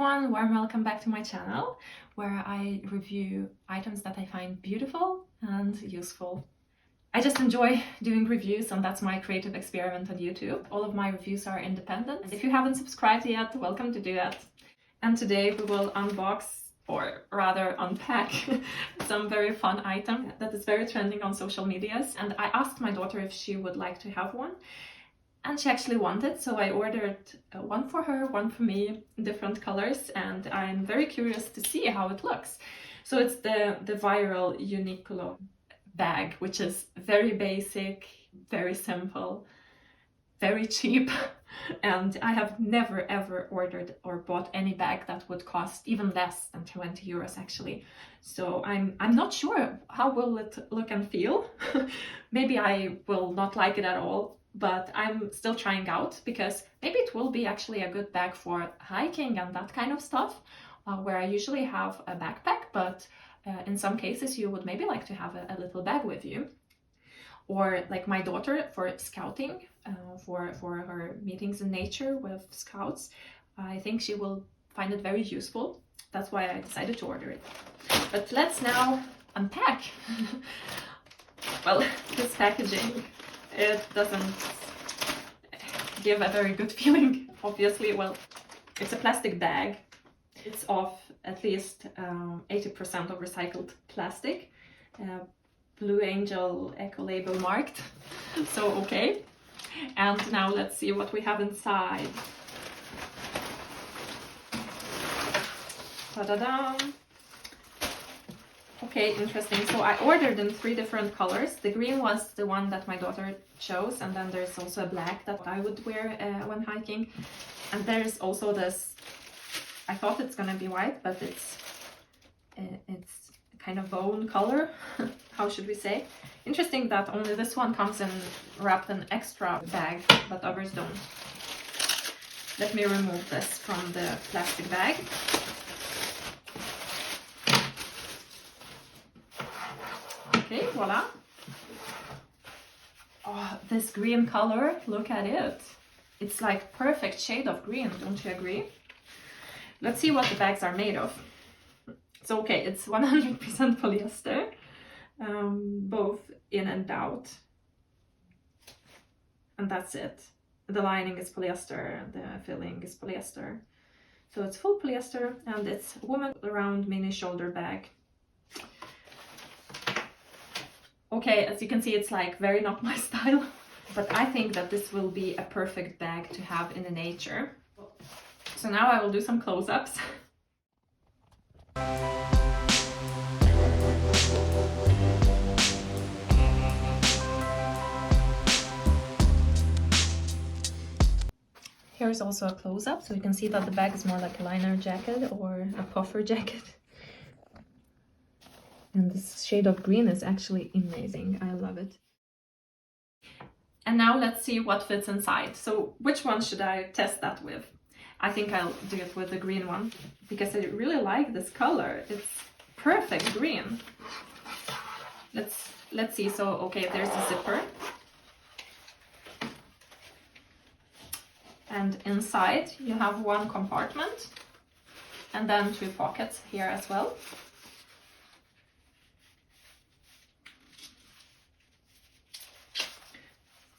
everyone, warm welcome back to my channel where I review items that I find beautiful and useful. I just enjoy doing reviews, and that's my creative experiment on YouTube. All of my reviews are independent, and if you haven't subscribed yet, welcome to do that. And today we will unbox, or rather unpack, some very fun item that is very trending on social medias. And I asked my daughter if she would like to have one. And she actually wanted, so I ordered one for her, one for me, different colors, and I'm very curious to see how it looks. So it's the viral Uniqlo bag, which is very basic, very simple, very cheap, and I have never ever ordered or bought any bag that would cost even less than 20 euros actually. So I'm not sure how will it look and feel. Maybe I will not like it at all. But I'm still trying out, because maybe it will be actually a good bag for hiking and that kind of stuff, where I usually have a backpack, but in some cases you would maybe like to have a little bag with you. Or like my daughter for scouting, for her meetings in nature with scouts. I think she will find it very useful. That's why I decided to order it. But let's now unpack. Well, this packaging, it doesn't give a very good feeling, obviously. Well, it's a plastic bag. It's of at least 80% of recycled plastic. Blue Angel Eco Label marked, so okay. And now let's see what we have inside. Ta-da-da! Okay, interesting. So I ordered in 3 different colors. The green was the one that my daughter chose, and then there's also a black that I would wear when hiking. And there's also this, I thought it's gonna be white, but it's kind of bone color. How should we say? Interesting that only this one comes in wrapped in extra bag, but others don't. Let me remove this from the plastic bag. Okay, voila. Oh, this green color, look at it. It's like perfect shade of green, don't you agree? Let's see what the bags are made of. So, okay, it's 100% polyester, both in and out. And that's it. The lining is polyester, the filling is polyester. So it's full polyester, and it's woman round mini shoulder bag. Okay, as you can see, it's like very not my style, but I think that this will be a perfect bag to have in the nature. So now I will do some close-ups. Here's also a close-up, so you can see that the bag is more like a liner jacket or a puffer jacket. And this shade of green is actually amazing. I love it. And now let's see what fits inside. So which one should I test that with? I think I'll do it with the green one, because I really like this color. It's perfect green. Let's see. So okay, there's a zipper. And inside you have 1 compartment, and then 2 pockets here as well.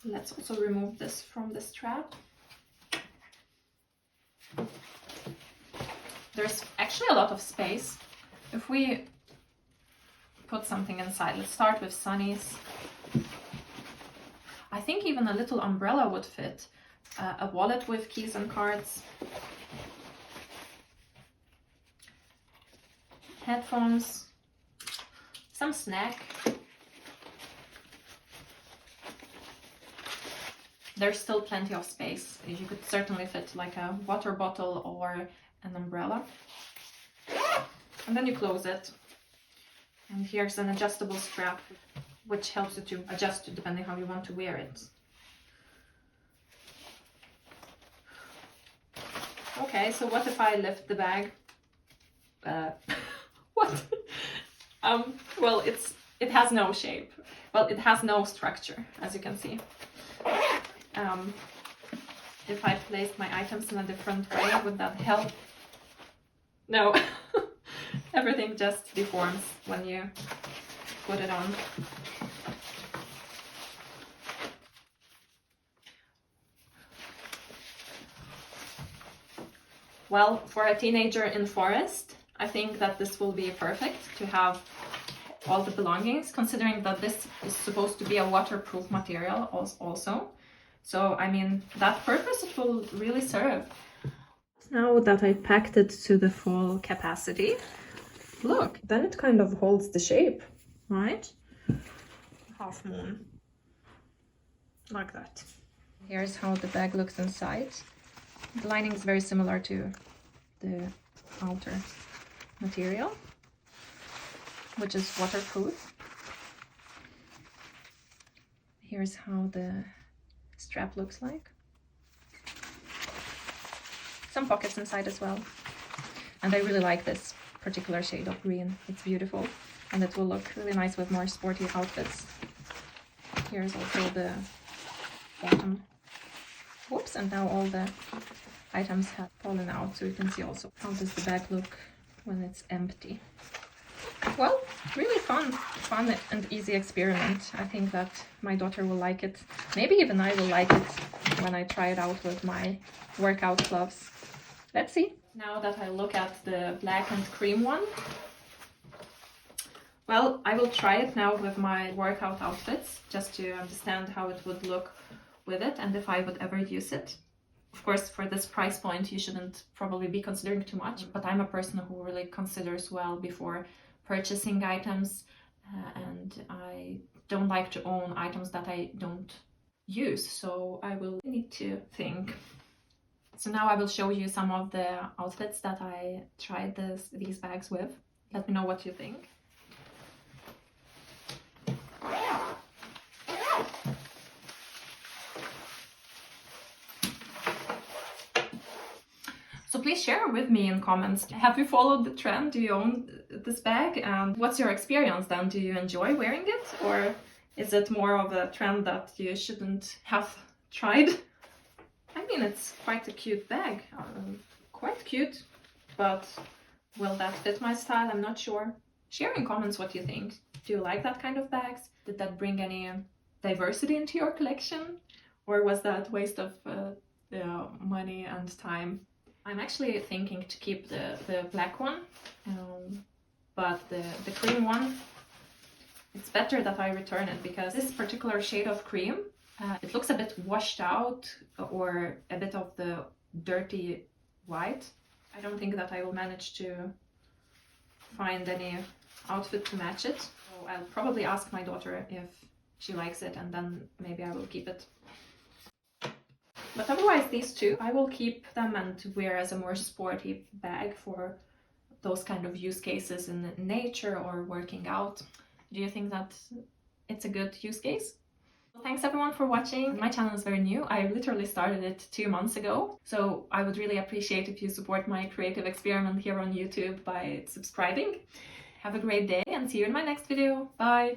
Let's also remove this from the strap. There's actually a lot of space. If we put something inside, let's start with sunnies. I think even a little umbrella would fit. A wallet with keys and cards. Headphones. Some snack. There's still plenty of space. You could certainly fit like a water bottle or an umbrella. And then you close it. And here's an adjustable strap, which helps you to adjust depending how you want to wear it. Okay, so what if I lift the bag? What? Well, it has no shape. Well, it has no structure, as you can see. If I placed my items in a different way, would that help? No, everything just deforms when you put it on. Well, for a teenager in forest, I think that this will be perfect to have all the belongings, considering that this is supposed to be a waterproof material also. So, I mean, that purpose it will really serve. Now that I packed it to the full capacity, look, then it kind of holds the shape, right? Half moon. Like that. Here's how the bag looks inside. The lining is very similar to the outer material, which is waterproof. Here's how the strap looks like. Some pockets inside as well. And I really like this particular shade of green. It's beautiful and it will look really nice with more sporty outfits. Here's also the bottom. Whoops, and now all the items have fallen out, so you can see also how does the bag look when it's empty. Well, really fun and easy experiment. I think that my daughter will like it. Maybe even I will like it when I try it out with my workout gloves. Let's see. Now that I look at the black and cream one, well, I will try it now with my workout outfits just to understand how it would look with it and if I would ever use it. Of course, for this price point, you shouldn't probably be considering too much, but I'm a person who really considers well before purchasing items, and I don't like to own items that I don't use, so I will need to think. So now I will show you some of the outfits that I tried these bags with. Let me know what you think. So please share with me in comments. Have you followed the trend? Do you own this bag? And what's your experience then? Do you enjoy wearing it? Or is it more of a trend that you shouldn't have tried? I mean, it's quite a cute bag. Quite cute. But will that fit my style? I'm not sure. Share in comments what you think. Do you like that kind of bags? Did that bring any diversity into your collection? Or was that waste of money and time? I'm actually thinking to keep the black one, but the cream one, it's better that I return it because this particular shade of cream, it looks a bit washed out or a bit of the dirty white. I don't think that I will manage to find any outfit to match it. So I'll probably ask my daughter if she likes it and then maybe I will keep it. But otherwise, these two, I will keep them and wear as a more sporty bag for those kind of use cases in nature or working out. Do you think that it's a good use case? Well, thanks everyone for watching. My channel is very new. I literally started it 2 months ago. So I would really appreciate if you support my creative experiment here on YouTube by subscribing. Have a great day and see you in my next video. Bye!